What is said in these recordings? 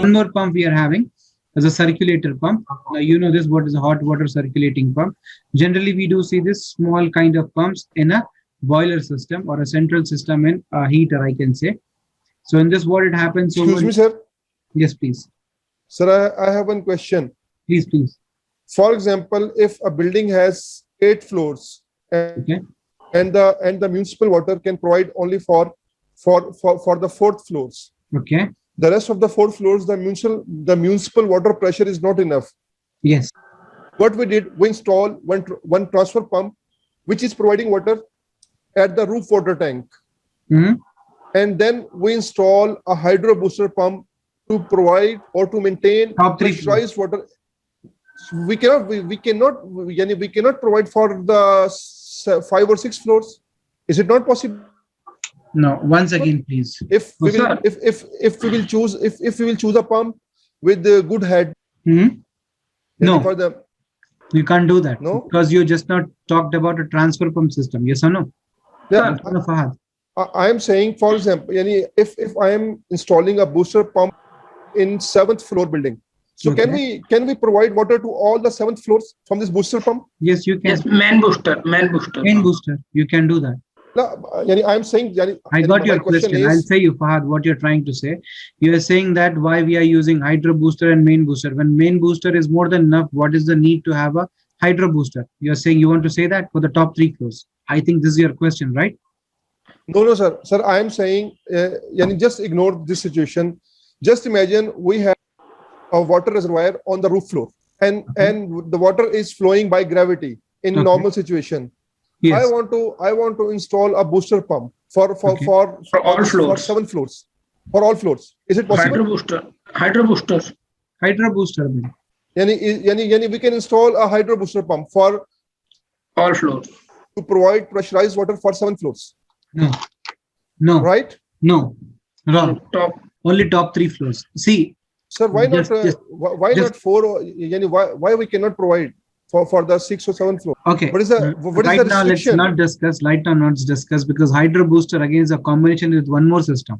One more pump we are having is a circulator pump. Now you know this, what is a hot water circulating pump. Generally we do see this small kind of pumps in a boiler system or a central system in a heater, I can say. So in this, what it happens. Excuse me, sir. Yes, please. Sir, I have one question. Please. For example, if a building has 8 floors Okay. and the municipal water can provide only for the 4th floors. Okay. The rest of the 4 floors, the municipal water pressure is not enough. Yes. What we did, we installed one transfer pump, which is providing water at the roof water tank. Mhm. And then we install a hydro booster pump to provide or to maintain Top 3 pressurized water. We cannot provide for the 5 or 6 floors. Is it not possible? No. Once again, please. If we Oh, will, if we will choose a pump with the good head. Mhm. No. For the You can't do that. No? Because you just not talked about a transfer pump system. Yes or no? Yeah, No, Fahad. I am saying, for example, if I am installing a booster pump in 7th floor building, so Okay. can we provide water to all the 7th floors from this booster pump? Yes, you can. Yes, main booster. Main booster. You can do that. No, I am saying. I got my your question. I'll say you, Fahad, what you're trying to say. You are saying that why we are using hydro booster and main booster. When main booster is more than enough, what is the need to have a hydro booster? You're saying you want to say that for the top 3 floors. I think this is your question, right? No, sir. Sir, I am saying, just ignore this situation. Just imagine we have a water reservoir on the roof floor, and the water is flowing by gravity in normal situation. Yes. I want to install a booster pump for all floors. for 7 floors, for all floors. Is it possible? Hydro boosters. Hydro booster. Then. We can install a hydro booster pump for All floors. to provide pressurized water for 7 floors. No. Right? No. Wrong. Top. Only top 3 floors. See. Sir, why Just- not? just- Why just- not 4? Why we cannot provide for the 6th or 7th floor? Okay. What is the Right now, let's restriction? not discuss. Right now, not discuss because hydro booster again is a combination with one more system.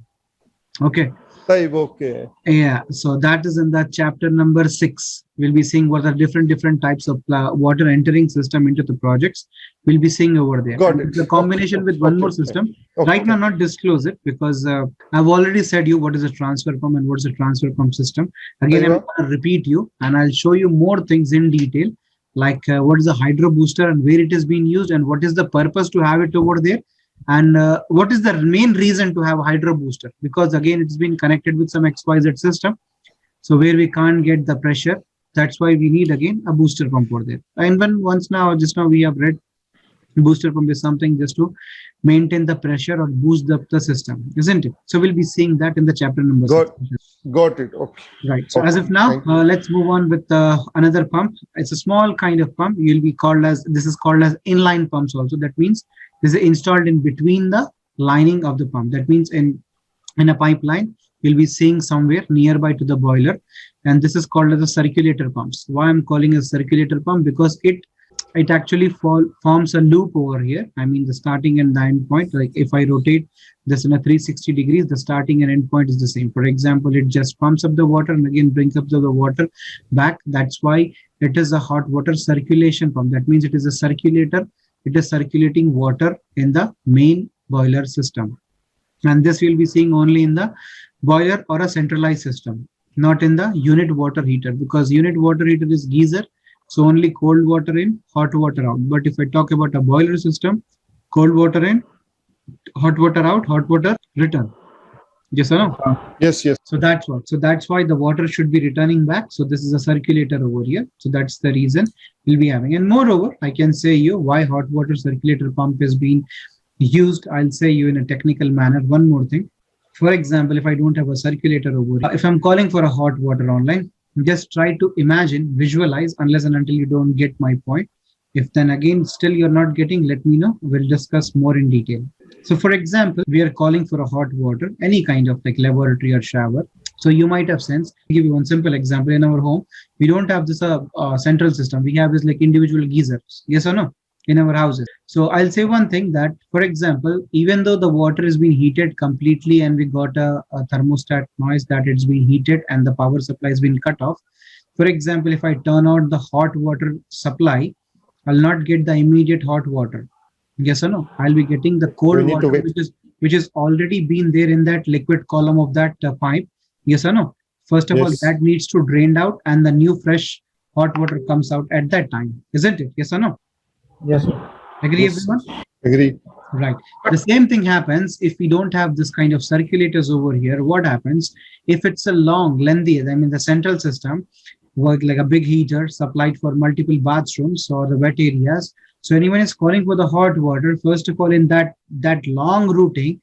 Okay. Okay. Yeah. So that is in that chapter number 6. We'll be seeing what are different types of water entering system into the projects. We'll be seeing over there. Got And it. the combination with one more system. Okay. Right now, not disclose it because I've already said you what is a transfer pump and what's a transfer pump system. Again, I'm Right. going to repeat you and I'll show you more things in detail, like what is a hydro booster and where it is being used and what is the purpose to have it over there. And what is the main reason to have a hydro booster? Because again, it's been connected with some XYZ system. So where we can't get the pressure, that's why we need again a booster pump over there. And just now we have read booster pump is something just to maintain the pressure or boost the system, isn't it? So we'll be seeing that in the chapter number 6. Got it. Okay. Right. So Okay, as of now, thank you. let's move on with another pump. It's a small kind of pump. This is called as inline pumps also. That means this is installed in between the lining of the pump. That means in a pipeline, you'll be seeing somewhere nearby to the boiler. And this is called as a circulator pumps. Why I'm calling it a circulator pump? Because it actually forms a loop over here. I mean, the starting and the end point. Like if I rotate this in a 360 degrees, the starting and end point is the same. For example, it just pumps up the water and again brings up the water back. That's why it is a hot water circulation pump. That means it is a circulator. It is circulating water in the main boiler system. And this we'll be seeing only in the boiler or a centralized system, not in the unit water heater, because unit water heater is geyser. So only cold water in, hot water out. But if I talk about a boiler system, cold water in, hot water out, hot water return. Yes or no? Yes. So that's what. So that's why the water should be returning back. So this is a circulator over here. So that's the reason we'll be having. And moreover, I can say you why hot water circulator pump is being used. I'll say you in a technical manner. One more thing. For example, if I don't have a circulator over here, if I'm calling for a hot water online, just try to imagine, visualize, unless and until you don't get my point. If then again, still you're not getting, let me know. We'll discuss more in detail. So for example, we are calling for a hot water, any kind of like laboratory or shower. So you might have sensed, I'll give you one simple example. In our home, we don't have this central system. We have this like individual geysers. Yes or no? in our houses. So I'll say one thing that, for example, even though the water is being heated completely and we got a thermostat noise that it's being heated and the power supply has been cut off. For example, if I turn out the hot water supply, I'll not get the immediate hot water. Yes or no? I'll be getting the We cold need to water, wait. which is already been there in that liquid column of that pipe. Yes or no? First of all, Yes. that needs to drain out, and the new fresh hot water comes out at that time, isn't it? Yes or no? Yes, sir. Agree, Yes. everyone? Agree. Right. The same thing happens if we don't have this kind of circulators over here. What happens if it's a long, lengthy, I mean, the central system work like a big heater supplied for multiple bathrooms or the wet areas. So anyone is calling for the hot water, first of all, in that long routing,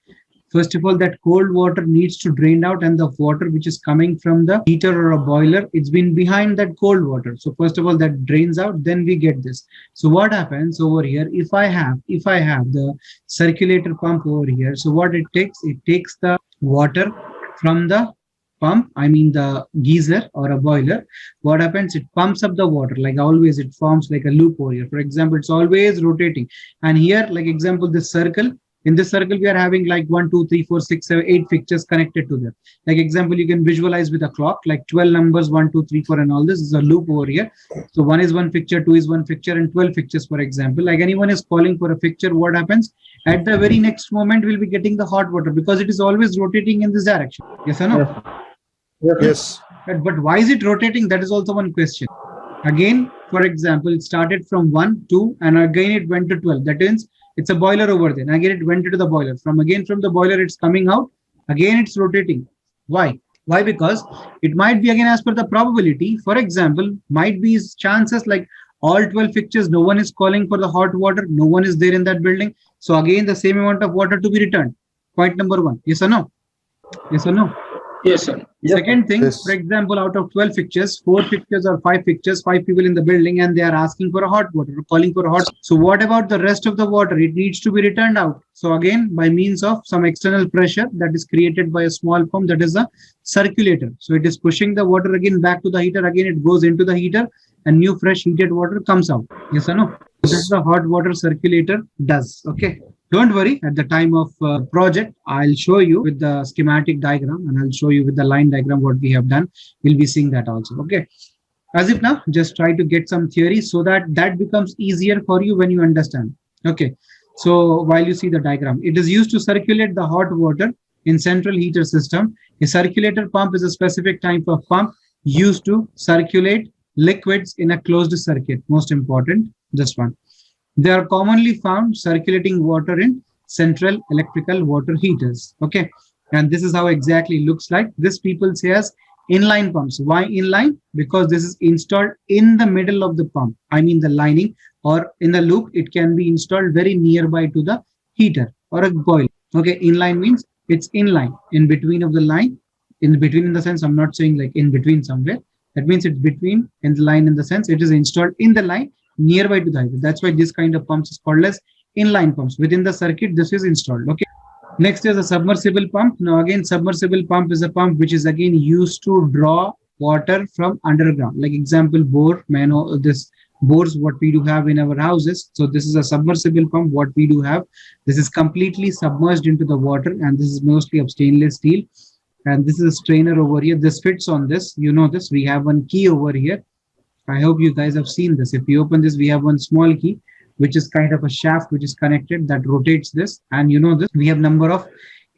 first of all, that cold water needs to drain out, and the water which is coming from the heater or a boiler, it's been behind that cold water. So first of all, that drains out, then we get this. So what happens over here, if I have the circulator pump over here, so what it takes the water from the pump, I mean the geyser or a boiler. What happens, it pumps up the water, like always it forms like a loop over here. For example, it's always rotating, and here, like example, this circle, in this circle we are having like 1 2 3 4 6 7 8 fixtures connected to them. Like example, you can visualize with a clock like 12 numbers, 1 2 3 4, and all this is a loop over here. So one is one fixture, two is one fixture, and 12 fixtures, for example. Like anyone is calling for a fixture, what happens, at the very next moment we'll be getting the hot water, because it is always rotating in this direction. Yes or no? Yes. Yes, sir. Yes. But why is it rotating? That is also one question. Again, for example, it started from 1, 2, and again it went to 12. That means it's a boiler over there. And again, it went to the boiler. From the boiler, it's coming out. Again, it's rotating. Why? Why? Because it might be again as per the probability. For example, might be chances like all 12 fixtures, no one is calling for the hot water. No one is there in that building. So again, the same amount of water to be returned. Point number one. Yes or no? Yes or no? Yes, sir. Yes, Second thing, Yes. for example, out of 12 fixtures, 4 fixtures or 5 fixtures, 5 people in the building, and they are asking for a hot water, calling for a hot. So what about the rest of the water? It needs to be returned out. So again, by means of some external pressure that is created by a small pump, that is a circulator. So it is pushing the water again back to the heater. Again, it goes into the heater, and new fresh heated water comes out. Yes or no? So that's the hot water circulator does. Okay. Don't worry, at the time of project, I'll show you with the schematic diagram, and I'll show you with the line diagram what we have done. We'll be seeing that also. Okay. As if now, just try to get some theory so that becomes easier for you when you understand. Okay. So while you see the diagram, it is used to circulate the hot water in central heater system. A circulator pump is a specific type of pump used to circulate liquids in a closed circuit. Most important, this one. They are commonly found circulating water in central electrical water heaters. Okay. And this is how exactly looks like. This people say as inline pumps. Why inline? Because this is installed in the middle of the pump. I mean the lining or in the loop, it can be installed very nearby to the heater or a boiler. Okay. Inline means it's inline, in between of the line. In between in the sense, I'm not saying like in between somewhere. That means it's between in the line in the sense it is installed in the line nearby to the highway. That's why this kind of pumps is called as inline pumps. Within the circuit, this is installed. Okay. Next is a submersible pump. Now again, submersible pump is a pump which is again used to draw water from underground. Like example, bore, this bores what we do have in our houses. So this is a submersible pump. What we do have, this is completely submerged into the water, and this is mostly of stainless steel. And this is a strainer over here. This fits on this. You know this. We have one key over here. I hope you guys have seen this. If you open this, we have one small key, which is kind of a shaft which is connected that rotates this. And you know this, we have number of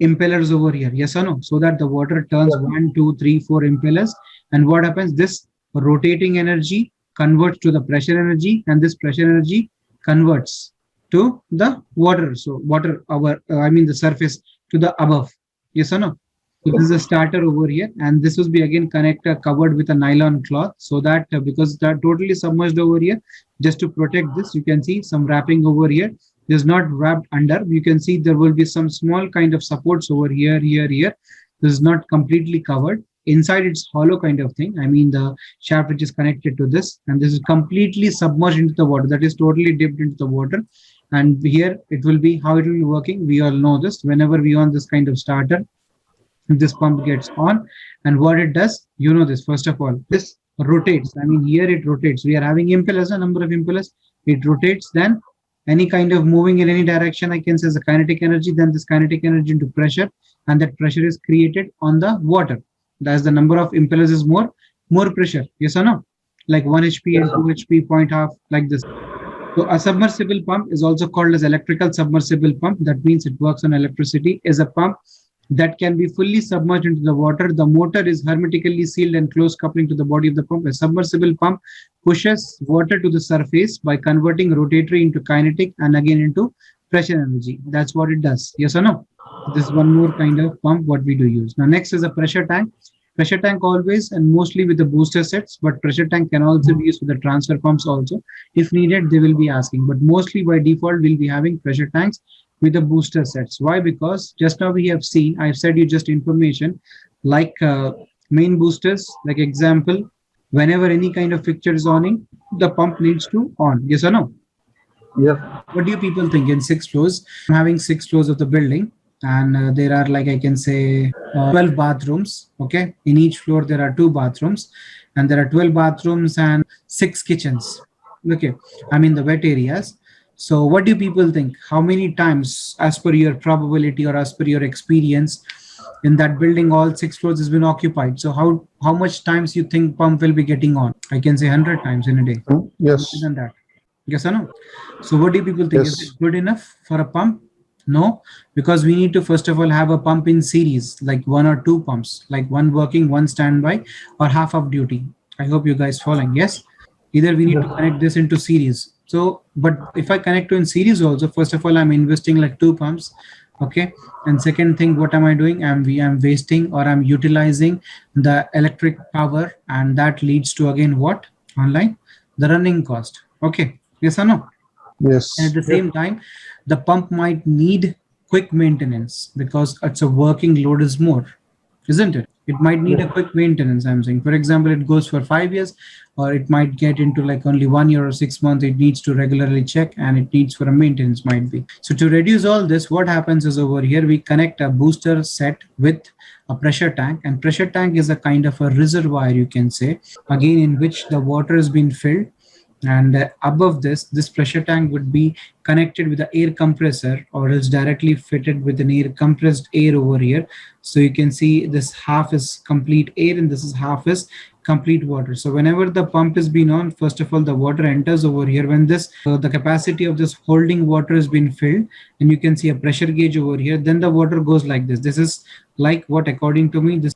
impellers over here. Yes or no? So that the water turns 1, 2, 3, 4 impellers. And what happens? This rotating energy converts to the pressure energy, and this pressure energy converts to the water. So water, the surface to the above. Yes or no? So this is a starter over here, and this will be again covered with a nylon cloth, so that because they are totally submerged over here, just to protect this, you can see some wrapping over here. It is not wrapped under. You can see there will be some small kind of supports over here, here. This is not completely covered. Inside it's hollow kind of thing. I mean the shaft which is connected to this, and this is completely submerged into the water. That is totally dipped into the water. And here it will be how it will be working. We all know this. Whenever we on this kind of starter, this pump gets on, and what it does, you know this, first of all, this rotates. I mean here it rotates. We are having impellers, a number of impellers. It rotates, then Any kind of moving in any direction, I can say is a kinetic energy, then this kinetic energy into pressure, and that pressure is created on the water. That's the number of impellers is more pressure. Yes or no? Like 1 HP and 2 HP, point half, like this. So a submersible pump is also called as electrical submersible pump. That means it works on electricity. Is a pump that can be fully submerged into the water. The motor is hermetically sealed and close coupling to the body of the pump. A submersible pump pushes water to the surface by converting rotatory into kinetic and again into pressure energy. That's what it does. Yes or no? This is one more kind of pump what we do use. Now next is a pressure tank. Pressure tank always and mostly with the booster sets, but pressure tank can also be used with the transfer pumps also. If needed, they will be asking, but mostly by default, we'll be having pressure tanks with the booster sets. Why? Because just now we have seen, I've said you just information like main boosters, like example, whenever any kind of fixture is on, the pump needs to on. Yes or no? Yes. What do you people think? In 6 floors, I'm having 6 floors of the building, and there are, like I can say, 12 bathrooms. Okay, in each floor there are 2 bathrooms, and there are 12 bathrooms and 6 kitchens. Okay, I mean the wet areas. So what do people think? How many times, as per your probability or as per your experience, in that building all 6 floors has been occupied? So how much times you think pump will be getting on? I can say 100 times in a day. Yes. More than that. Yes or no? So what do people think? Yes. Is it good enough for a pump? No, because we need to first of all have a pump in series, like 1 or 2 pumps, like one working, one standby, or half of duty. I hope you guys following. Yes, either we need to connect this into series. So, but if I connect to in series also, first of all, I'm investing like 2 pumps. Okay, and second thing, what am I doing? I'm wasting or I'm utilizing the electric power, and that leads to again what? Online, the running cost. Okay, yes or no? Yes. And at the same time, the pump might need quick maintenance because it's a working load is more, isn't it? It might need a quick maintenance, I'm saying. For example, it goes for 5 years, or it might get into like only 1 year or 6 months. It needs to regularly check, and it needs for a maintenance might be. So to reduce all this, what happens is over here, we connect a booster set with a pressure tank, and pressure tank is a kind of a reservoir, you can say, again, in which the water has been filled. And above this pressure tank would be connected with the air compressor, or is directly fitted with an air compressed air over here. So you can see this half is complete air and this is half is complete water. So whenever the pump is being on, first of all, the water enters over here. When this the capacity of this holding water has been filled, and you can see a pressure gauge over here, then the water goes like this. This is like what, according to me, this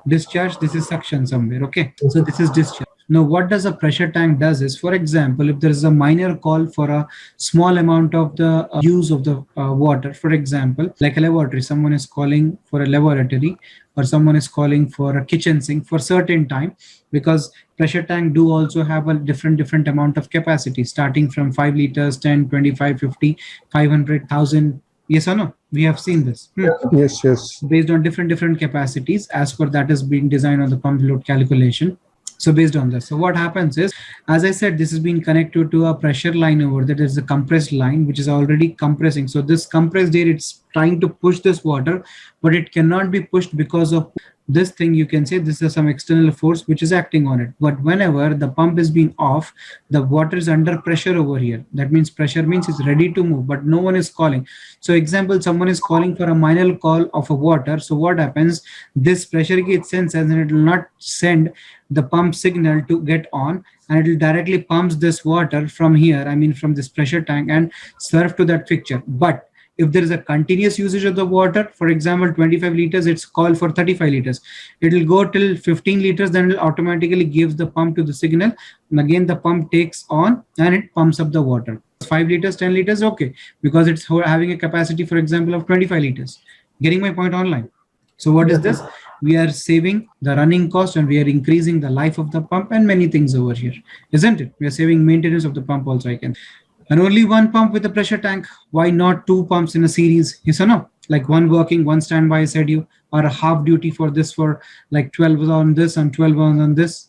discharge, this is suction somewhere. Okay, so this is discharge. Now what does a pressure tank does is, for example, if there is a minor call for a small amount of the use of the water, for example, like a laboratory, someone is calling for a laboratory, or someone is calling for a kitchen sink for certain time, because pressure tank do also have a different amount of capacity, starting from 5 liters, 10, 25, 50, 500,000. Yes or no? We have seen this. Yes. Based on different capacities, as per that is being designed on the pump load calculation. So based on this, so what happens is, as I said, this is being connected to a pressure line over there. There's a compressed line which is already compressing. So this compressed air, it's trying to push this water, but it cannot be pushed because of this thing. You can say this is some external force which is acting on it. But whenever the pump is being off, the water is under pressure over here. That means pressure means it's ready to move, but no one is calling. So example, someone is calling for a minor call of a water. So what happens? This pressure gauge senses, and it will not send the pump signal to get on, and it will directly pumps this water from here, I mean from this pressure tank, and serve to that fixture. But if there is a continuous usage of the water, for example, 25 liters, it's called for 35 liters. It will go till 15 liters, then it will automatically gives the pump to the signal. And again, the pump takes on and it pumps up the water. 5 liters, 10 liters, okay, because it's having a capacity, for example, of 25 liters. Getting my point online? So what is this? We are saving the running cost, and we are increasing the life of the pump, and many things over here, isn't it? We are saving maintenance of the pump also, I can. And only one pump with a pressure tank. Why not 2 pumps in a series? Yes or no? Like one working, one standby, I said you, or a half duty for this, for like 12 on this and 12 on this.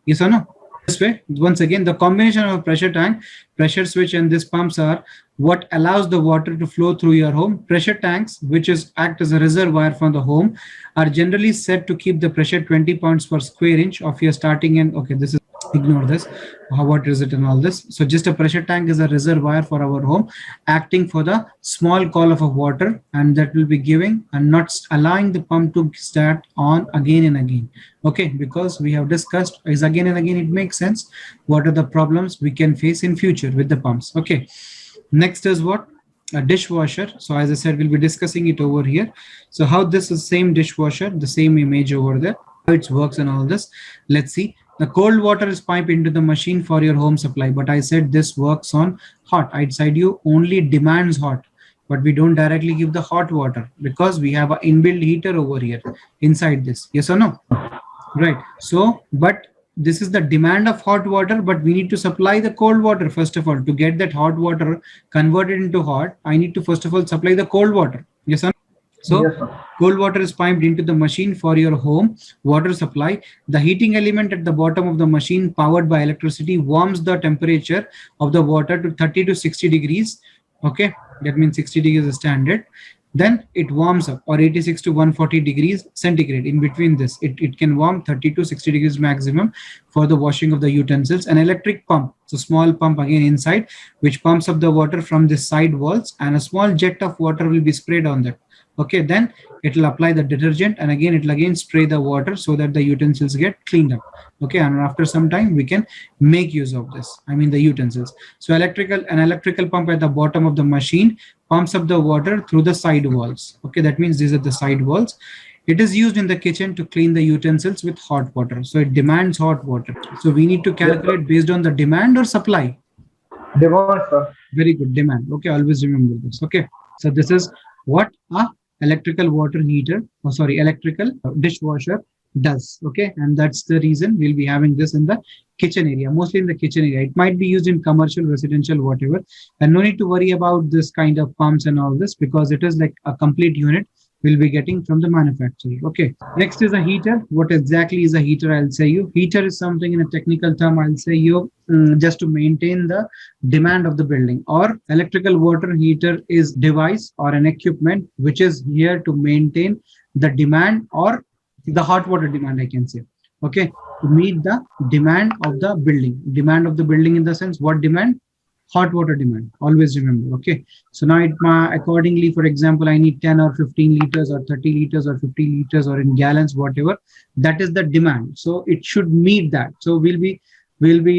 Yes or no? This way, once again, the combination of a pressure tank, pressure switch, and these pumps are what allows the water to flow through your home. Pressure tanks, which is act as a reservoir for the home, are generally set to keep the pressure 20 pounds per square inch of your starting end. Okay, this is Ignore this. What is it and all this? So just a pressure tank is a reservoir for our home, acting for the small call of water, and that will be giving and not allowing the pump to start on again and again. Okay, because we have discussed is again and again, it makes sense. What are the problems we can face in future with the pumps? Okay. Next is what? A dishwasher. So as I said, we'll be discussing it over here. So how this is same dishwasher, the same image over there, how it works and all this. Let's see. The cold water is piped into the machine for your home supply, but I said this works on hot. Outside you only demands hot, but we don't directly give the hot water because we have an inbuilt heater over here inside this. Yes or no? Right. So, but this is the demand of hot water, but we need to supply the cold water. First of all, to get that hot water converted into hot, I need to first of all supply the cold water. Yes or no? So Yes, sir. cold water is piped into the machine for your home water supply. The heating element at the bottom of the machine, powered by electricity, warms the temperature of the water to 30 to 60 degrees. Okay, that means 60 degrees is standard. Then it warms up, or 86 to 140 degrees centigrade. In between this, it can warm 30 to 60 degrees maximum for the washing of the utensils. An electric pump, so small pump again inside, which pumps up the water from the side walls, and a small jet of water will be sprayed on that. Okay, then it will apply the detergent, and again it will again spray the water so that the utensils get cleaned up. Okay, and after some time we can make use of this, I mean the utensils. So an electrical pump at the bottom of the machine pumps up the water through the side walls. Okay, that means these are the side walls. It is used in the kitchen to clean the utensils with hot water. So it demands hot water. So we need to calculate based on the demand or supply. Demand, sir. Very good, demand. Okay, always remember this. Okay, so this is what a electrical water heater, or sorry, electrical dishwasher does. Okay, and that's the reason we'll be having this in the kitchen area, mostly in the kitchen area. It might be used in commercial, residential, whatever, and no need to worry about this kind of pumps and all this, because it is like a complete unit we'll be getting from the manufacturer. Okay, next is a heater. What exactly is a heater? I'll say you. Heater is something, in a technical term, I'll say you, just to maintain the demand of the building. Or electrical water heater is device or an equipment which is here to maintain the demand, or the hot water demand, I can say. Okay, to meet the demand of the building. Demand of the building in the sense, what demand? Hot water demand. Always remember. Okay, so now accordingly, for example, I need 10 or 15 liters or 30 liters or 50 liters or in gallons, whatever. That is the demand. So it should meet that. So we'll be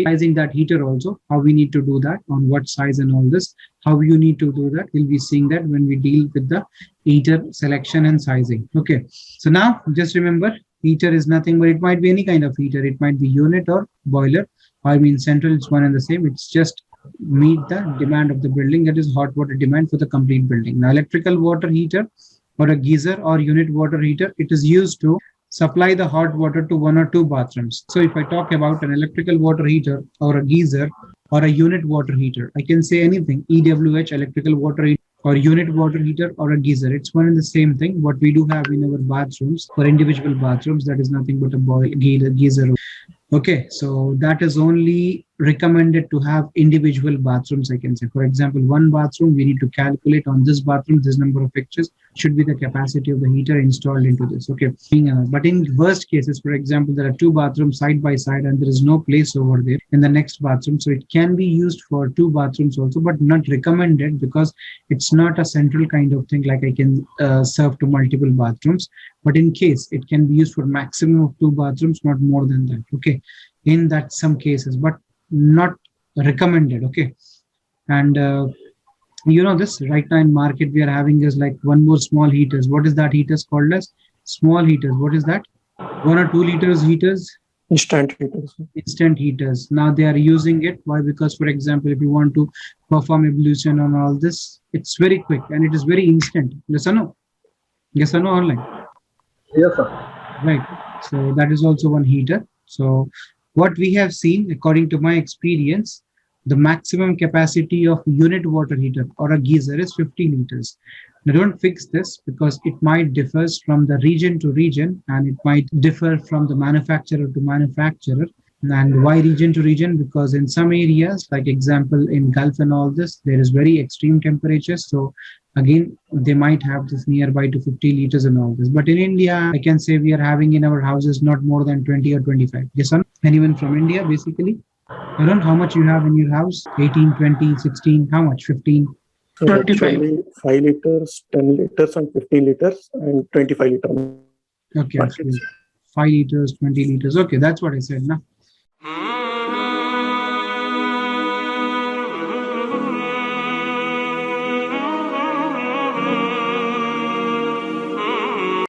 sizing that heater also, how we need to do that, on what size and all this, how you need to do that. We'll be seeing that when we deal with the heater selection and sizing. Okay, so now just remember, heater is nothing but, it might be any kind of heater. It might be unit or boiler, I mean central, it's one and the same. It's just meet the demand of the building, that is hot water demand for the complete building. Now electrical water heater or a geyser or unit water heater, it is used to supply the hot water to one or two bathrooms. So if I talk about an electrical water heater or a geyser or a unit water heater, I can say anything, EWH, electrical water heater, or unit water heater or a geyser. It's one and the same thing. What we do have in our bathrooms, for individual bathrooms, that is nothing but a geyser. Okay, so that is only recommended to have individual bathrooms, I can say. For example, one bathroom, we need to calculate on this bathroom, this number of fixtures should be the capacity of the heater installed into this. Okay, but in worst cases, for example, there are two bathrooms side by side and there is no place over there in the next bathroom. So it can be used for two bathrooms also, but not recommended, because it's not a central kind of thing like I can serve to multiple bathrooms. But in case, it can be used for maximum of two bathrooms, not more than that. Okay, in that some cases, but not recommended. Okay, and you know this, right now in market we are having is like one more small heaters. What is that heaters called as? Small heaters. What is that? 1 or 2 liters heaters. Instant heaters. Instant heaters. Now they are using it. Why? Because, for example, if you want to perform ablution on all this, it's very quick and it is very instant. Yes or no? Yes or no, online? Yes, sir. Right. So that is also one heater. So what we have seen, according to my experience, the maximum capacity of unit water heater or a geyser is 50 liters. Now don't fix this, because it might differ from the region to region, and it might differ from the manufacturer to manufacturer. And why region to region? Because in some areas, like example in Gulf and all this, there is very extreme temperatures. So again, they might have this nearby to 50 liters and all this. But in India, I can say we are having in our houses not more than 20 or 25. Yes, sir? Anyone from India, basically? Arun, how much you have in your house? 18, 20, 16, how much? 15? 25. Actually, 5 liters, 10 liters, and 15 liters, and 25 liters. Okay, 5 liters, 20 liters. Okay, that's what I said. Now,